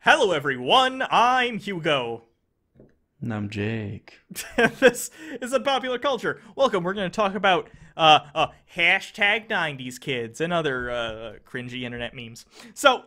Hello everyone, I'm Hugo. And I'm Jake. This is a popular culture. Welcome, we're going to talk about hashtag 90s kids and other cringy internet memes. So,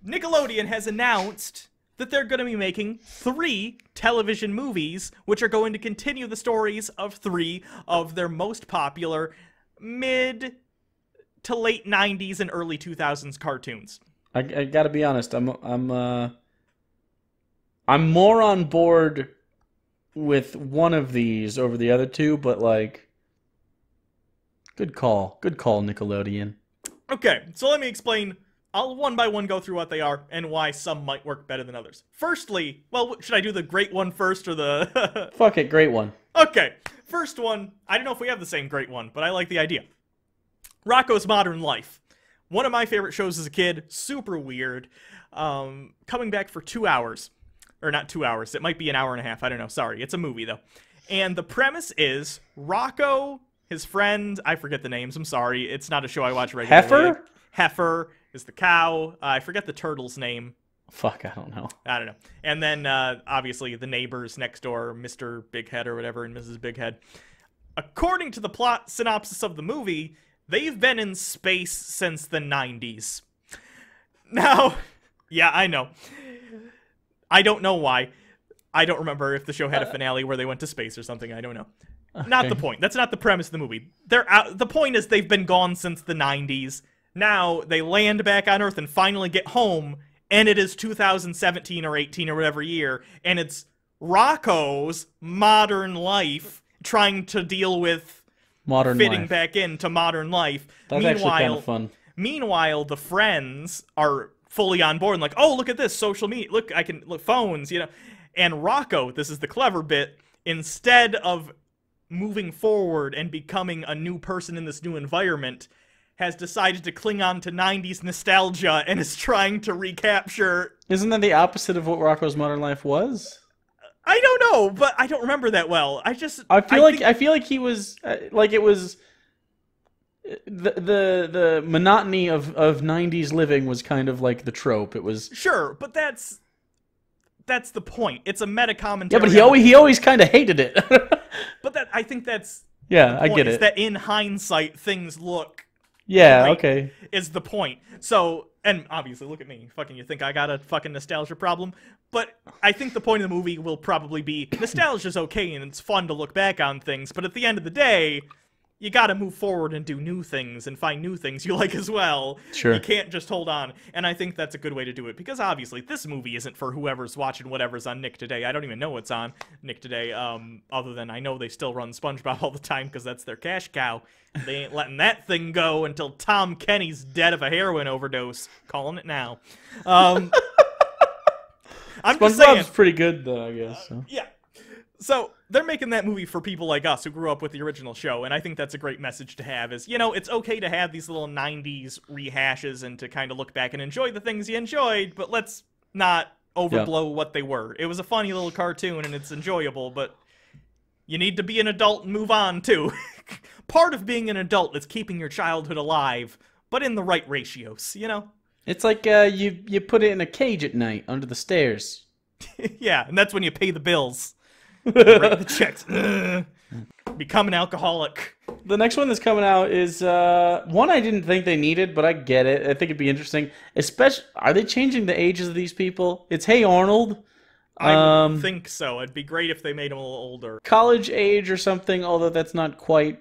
Nickelodeon has announced that they're going to be making 3 television movies, which are going to continue the stories of 3 of their most popular mid to late 90s and early 2000s cartoons. I gotta be honest. I'm more on board with one of these over the other two, but like, good call, Nickelodeon. Okay, so let me explain. I'll one by one go through what they are and why some might work better than others. Firstly, well, should I do the great one first or the... Fuck it, great one. Okay, first one, I don't know if we have the same great one, but I like the idea. Rocko's Modern Life. One of my favorite shows as a kid, super weird. Coming back for 2 hours. Or not 2 hours, it might be an hour and a half, I don't know, sorry. It's a movie, though. And the premise is, Rocko, his friend, I forget the names, I'm sorry, it's not a show I watch regularly. Heifer? Heifer is the cow, I forget the turtle's name. Fuck, I don't know. I don't know. And then, obviously, the neighbors next door, Mr. Bighead or whatever, and Mrs. Bighead. According to the plot synopsis of the movie, they've been in space since the 90s. Now, yeah, I know. I don't know why. I don't remember if the show had a finale where they went to space or something. I don't know. Okay. Not the point. That's not the premise of the movie. They're out. The point is they've been gone since the 90s. Now they land back on Earth and finally get home, and it is 2017 or 18 or whatever year, and it's Rocko's modern life trying to deal with fitting back into modern life. That's actually kind of fun. Meanwhile, the friends are fully on board and like, oh, look at this, social media, look, I can, look, phones, you know. And Rocko, this is the clever bit, instead of moving forward and becoming a new person in this new environment, has decided to cling on to 90s nostalgia and is trying to recapture... Isn't that the opposite of what Rocko's Modern Life was? I don't know, but I don't remember that well. I feel like he was like it was the monotony of 90s living was kind of like the trope. It was sure, but that's the point. It's a meta commentary. Yeah, but he always kind of hated it. But I think that's I get it. Is that in hindsight things look okay is the point. So, and obviously look at me, fucking, you think I got a fucking nostalgia problem? But I think the point of the movie will probably be nostalgia's okay and it's fun to look back on things, but at the end of the day, you gotta move forward and do new things and find new things you like as well. Sure. You can't just hold on. And I think that's a good way to do it, because obviously this movie isn't for whoever's watching whatever's on Nick Today. I don't even know what's on Nick Today, other than I know they still run SpongeBob all the time because that's their cash cow. They ain't letting that thing go until Tom Kenny's dead of a heroin overdose. Calling it now. I'm just saying. SpongeBob's pretty good though, I guess. So. Yeah. So, they're making that movie for people like us who grew up with the original show, and I think that's a great message to have, is, you know, it's okay to have these little 90s rehashes and to kind of look back and enjoy the things you enjoyed, but let's not overblow what they were. It was a funny little cartoon, and it's enjoyable, but you need to be an adult and move on, too. Part of being an adult is keeping your childhood alive, but in the right ratios, you know? It's like you put it in a cage at night under the stairs. Yeah, and that's when you pay the bills. Write the checks. Become an alcoholic. The next one that's coming out is one I didn't think they needed, but I get it. I think it'd be interesting. Especially, are they changing the ages of these people? It's Hey Arnold. I would think so. It'd be great if they made them a little older. College age or something, although that's not quite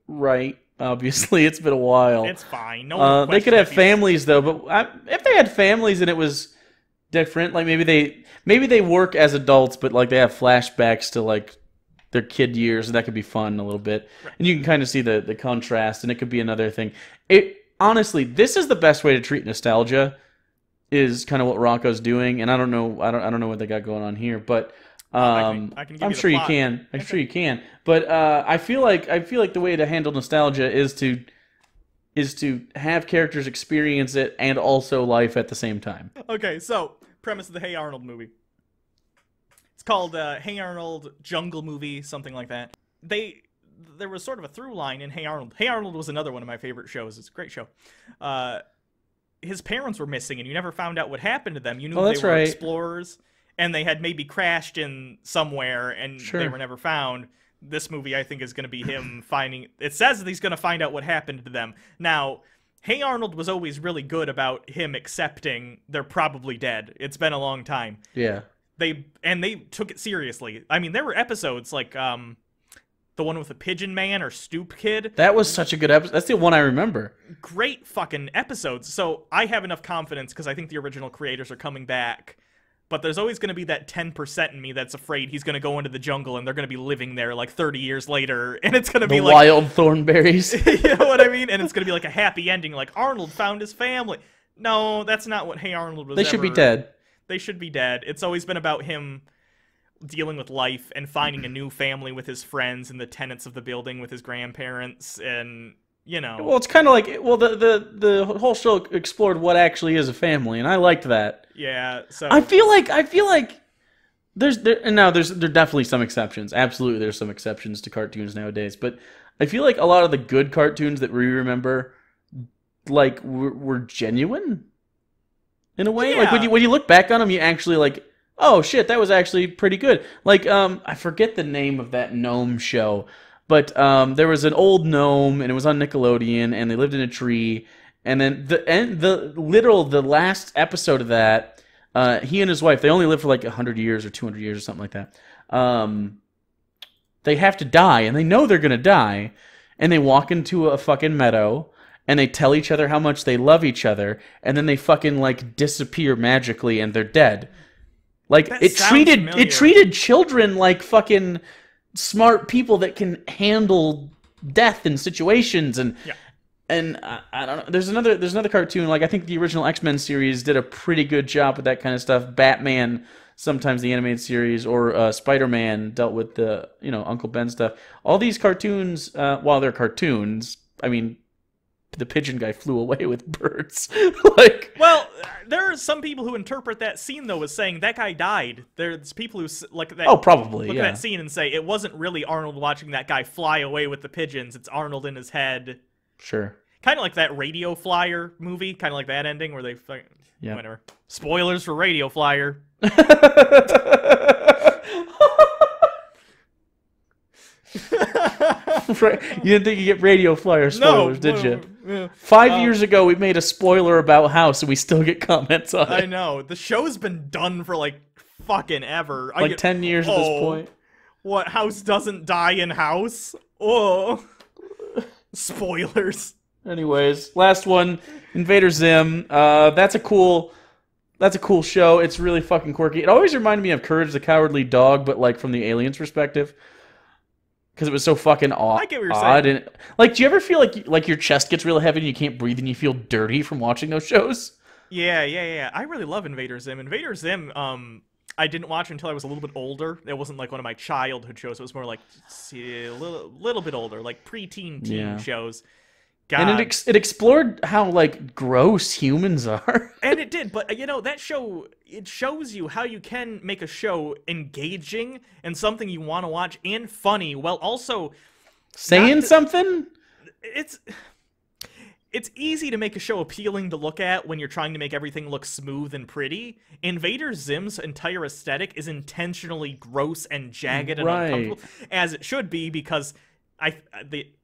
right. Obviously, it's been a while. It's fine. No they could have families though, but if they had families and it was different, like maybe they work as adults, but like they have flashbacks to like their kid years, and that could be fun a little bit. Right. And you can kind of see the contrast, and it could be another thing. Honestly, this is the best way to treat nostalgia. Is kind of what Rocko's doing, and I don't know what they got going on here, but I can give I'm you sure the you plot. can. I'm sure you can. But I feel like the way to handle nostalgia is to have characters experience it and also life at the same time. Okay, so premise of the Hey Arnold movie. It's called Hey Arnold Jungle Movie, something like that. There was sort of a through line in Hey Arnold. Hey Arnold was another one of my favorite shows. It's a great show. his parents were missing, and you never found out what happened to them. You knew Oh, they that's were right. explorers, and they had maybe crashed in somewhere, and they were never found. This movie, I think, is going to be him finding... It says that he's going to find out what happened to them. Now, Hey Arnold was always really good about him accepting they're probably dead. It's been a long time. Yeah. They took it seriously. I mean, there were episodes like the one with the Pigeon Man or Stoop Kid. That was such a good episode. That's the one I remember. Great fucking episodes. So I have enough confidence because I think the original creators are coming back. But there's always going to be that 10% in me that's afraid he's going to go into the jungle and they're going to be living there like 30 years later. And it's going to be like... wild thornberries. You know what I mean? And it's going to be like a happy ending, like Arnold found his family. No, that's not what Hey Arnold was They should be dead. They should be dead. It's always been about him dealing with life and finding a new family with his friends and the tenants of the building with his grandparents and... You know. Well, it's kind of like the whole show explored what actually is a family, and I liked that. Yeah. So I feel like there are definitely some exceptions. Absolutely, there's some exceptions to cartoons nowadays, but I feel like a lot of the good cartoons that we remember, like were genuine in a way. Yeah. Like when you look back on them, you actually like, oh shit, that was actually pretty good. Like I forget the name of that gnome show. But there was an old gnome, and it was on Nickelodeon, and they lived in a tree. And then the last episode of that, he and his wife, they only lived for like 100 years or 200 years or something like that. They have to die, and they know they're gonna die, and they walk into a fucking meadow, and they tell each other how much they love each other, and then they fucking like disappear magically, and they're dead. Like it treated children like fucking smart people that can handle death in situations and I don't know. There's another cartoon, like I think the original X-Men series did a pretty good job with that kind of stuff. Batman, sometimes the animated series, or Spider-Man dealt with the Uncle Ben stuff. All these cartoons, while they're cartoons, I mean, the pigeon guy flew away with birds. Like, well, there are some people who interpret that scene though as saying that guy died. There's people who like that. Oh, probably. Look at that scene and say it wasn't really Arnold watching that guy fly away with the pigeons. It's Arnold in his head. Sure. Kind of like that Radio Flyer movie. Kind of like that ending where they. Yeah. Whatever. Spoilers for Radio Flyer. You didn't think you get Radio Flyer spoilers, did you? Yeah. 5 years ago, we made a spoiler about House, and we still get comments on it. I know. The show's been done for, like, fucking ever. Like 10 years at this point. What, House doesn't die in House? Oh. Spoilers. Anyways, last one, Invader Zim. That's a cool show. It's really fucking quirky. It always reminded me of Courage the Cowardly Dog, but, like, from the aliens' perspective. Because it was so fucking odd. I get what you're saying. And, like, do you ever feel like your chest gets really heavy and you can't breathe and you feel dirty from watching those shows? Yeah. I really love Invader Zim. Invader Zim, I didn't watch until I was a little bit older. It wasn't like one of my childhood shows. It was more like a little bit older, like preteen teen shows. God. And it explored how, like, gross humans are. And it did, but, that show, it shows you how you can make a show engaging and something you want to watch and funny, while also... Saying something? It's easy to make a show appealing to look at when you're trying to make everything look smooth and pretty. Invader Zim's entire aesthetic is intentionally gross and jagged and uncomfortable, as it should be, because...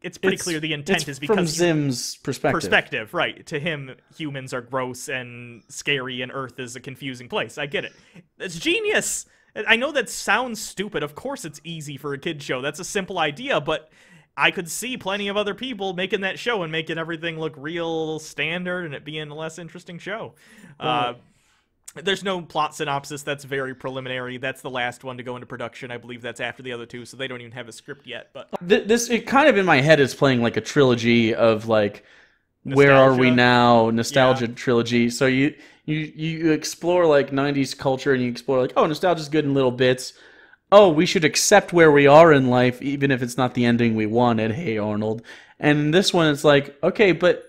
it's pretty clear the intent is because from Zim's perspective. Right? To him, humans are gross and scary, and Earth is a confusing place. I get it. It's genius. I know that sounds stupid. Of course, it's easy for a kid show. That's a simple idea, but I could see plenty of other people making that show and making everything look real standard, and it being a less interesting show. There's no plot synopsis. That's very preliminary. That's the last one to go into production. I believe that's after the other two, so they don't even have a script yet. But it kind of in my head is playing like a trilogy of like Where Are We Now? Nostalgia trilogy. So you explore like 90s culture and you explore like, oh, nostalgia's good in little bits. Oh, we should accept where we are in life, even if it's not the ending we wanted. Hey, Arnold. And this one, it's like, okay, but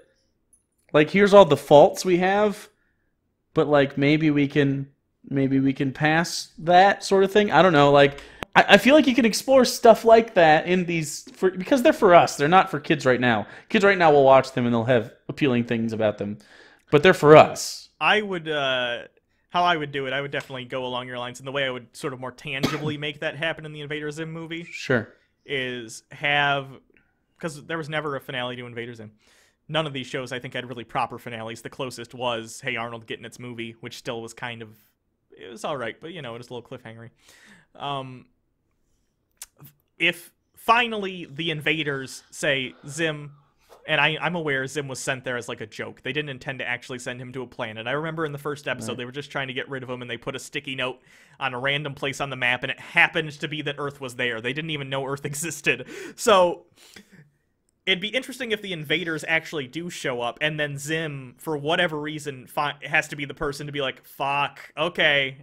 like here's all the faults we have. But like maybe we can pass that sort of thing. I don't know. Like I feel like you can explore stuff like that in these because they're for us. They're not for kids right now. Kids right now will watch them and they'll have appealing things about them. but they're for us. I would, how I would do it, I would definitely go along your lines, and the way I would sort of more tangibly make that happen in the Invader Zim movie Sure. is have, because there was never a finale to Invader Zim. None of these shows, I think, had really proper finales. The closest was Hey Arnold getting its movie, which still was kind of, it was all right, but, you know, it was a little cliffhangery. If finally the invaders say, Zim, and I'm aware Zim was sent there as like a joke. They didn't intend to actually send him to a planet. I remember in the first episode, They were just trying to get rid of him, and they put a sticky note on a random place on the map, and it happened to be that Earth was there. They didn't even know Earth existed. So it'd be interesting if the invaders actually do show up, and then Zim, for whatever reason, has to be the person to be like, fuck, okay,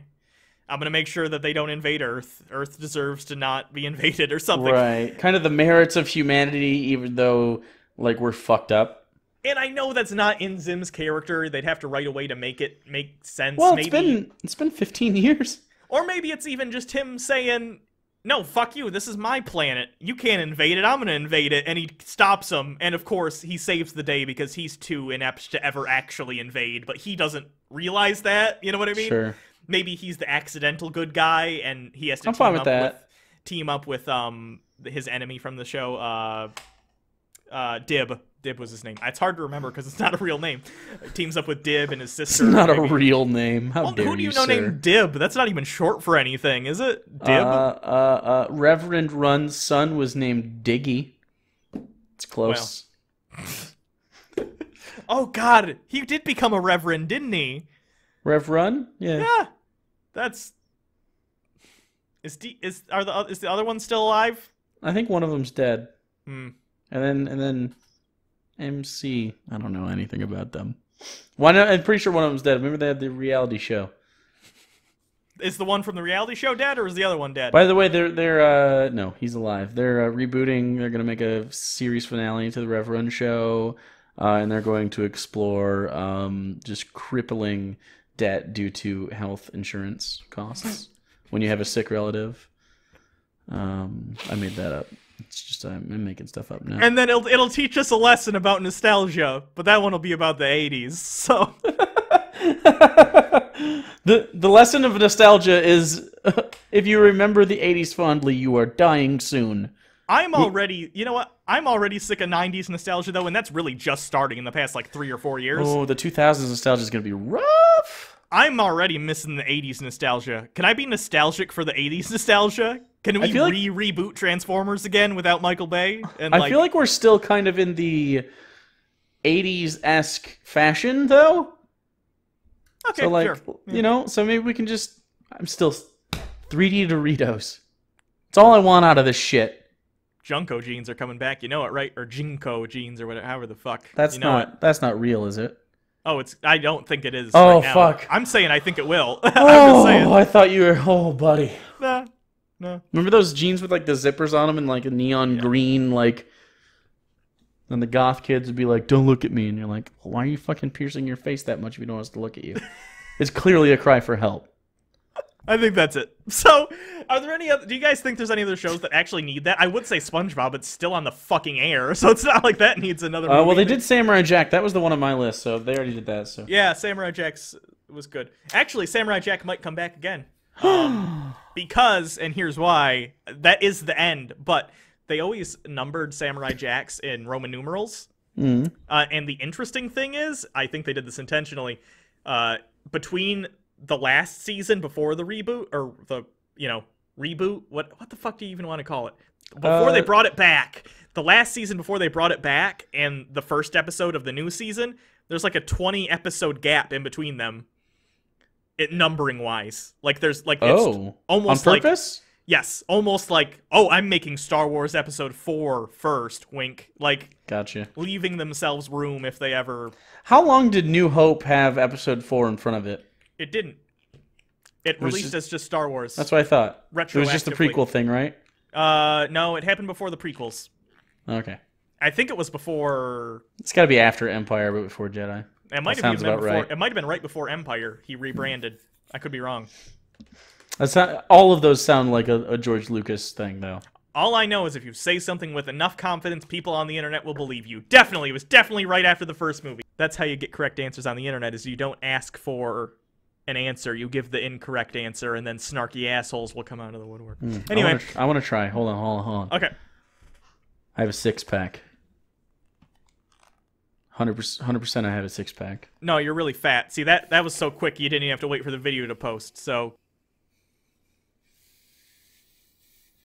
I'm going to make sure that they don't invade Earth. Earth deserves to not be invaded or something. Right. Kind of the merits of humanity, even though, like, we're fucked up. And I know that's not in Zim's character. They'd have to write a way to make it make sense. Well, maybe. It's been 15 years. Or maybe it's even just him saying, no, fuck you, this is my planet. You can't invade it, I'm going to invade it. And he stops him, and of course, he saves the day because he's too inept to ever actually invade, but he doesn't realize that, you know what I mean? Sure. Maybe he's the accidental good guy, and he has to team up with his enemy from the show, Dib. Dib was his name. It's hard to remember because it's not a real name. Teams up with Dib and his sister. It's not a real name. How dare who do you know sir? named Dib? That's not even short for anything, is it? Dib? Reverend Run's son was named Diggy. It's close. Well. Oh, God. He did become a reverend, didn't he? Rev Run? Yeah. Yeah. That's... Is the other one still alive? I think one of them's dead. Hmm. And then MC. I don't know anything about them. I'm pretty sure one of them's dead. Remember they had the reality show. Is the one from the reality show dead, or is the other one dead? By the way, they're no, he's alive. They're rebooting. They're gonna make a series finale to the Rev Run show, and they're going to explore just crippling debt due to health insurance costs when you have a sick relative. I made that up. It's just I'm making stuff up now. And then it'll teach us a lesson about nostalgia, but that one will be about the 80s. So the lesson of nostalgia is if you remember the 80s fondly, you are dying soon. You know what? I'm already sick of 90s nostalgia though, and that's really just starting in the past like 3 or 4 years. Oh, the 2000s nostalgia is going to be rough. I'm already missing the 80s nostalgia. Can I be nostalgic for the 80s nostalgia? Can we reboot Transformers again without Michael Bay? And I feel like we're still kind of in the 80s-esque fashion, though. Okay, so, like, sure. You know, so maybe we can just... I'm still 3D Doritos. It's all I want out of this shit. Junko jeans are coming back, you know it, right? Or Jinko jeans, or whatever, however the fuck. That's not real, is it? Oh, I don't think it is. Oh, right now. fuck. I'm saying I think it will. I'm just saying. I thought you were... Oh, buddy. Nah. No. Remember those jeans with like the zippers on them and like a neon green, like, and the goth kids would be like, "Don't look at me," and you're like, well, "Why are you fucking piercing your face that much if you don't want us to look at you?" It's clearly a cry for help. I think that's it. So, are there any other? Do you guys think there's any other shows that actually need that? I would say SpongeBob. It's still on the fucking air, so it's not like that needs another. Movie. Well, they did Samurai Jack. That was the one on my list, so they already did that. So yeah, Samurai Jack's was good. Actually, Samurai Jack might come back again. Because, and here's why, that is the end, but they always numbered Samurai Jacks in Roman numerals. And the interesting thing is, I think they did this intentionally, between the last season before the reboot, or the, reboot, what the fuck do you even want to call it? Before they brought it back, the last season before they brought it back, and the first episode of the new season, there's like a 20 episode gap in between them. Numbering wise, like there's like it's almost on purpose. Like, yes, almost like I'm making Star Wars Episode 4 first. Wink, like gotcha. Leaving themselves room if they ever. How long did New Hope have Episode 4 in front of it? It didn't. It released as just Star Wars. That's what I thought. Retroactively. It was just the prequel thing, right? No, it happened before the prequels. Okay. I think it was before. It's got to be after Empire, but before Jedi. It might have been before. Right. It might have been right before Empire. He rebranded. I could be wrong. That's not, all of those sound like a George Lucas thing, though. All I know is if you say something with enough confidence, people on the internet will believe you. Definitely, it was definitely right after the first movie. That's how you get correct answers on the internet, is you don't ask for an answer. You give the incorrect answer, and then snarky assholes will come out of the woodwork. Anyway. I want to try. Hold on. Okay. I have a 6-pack. 100% I have a 6-pack. No, you're really fat. See, that was so quick you didn't even have to wait for the video to post. So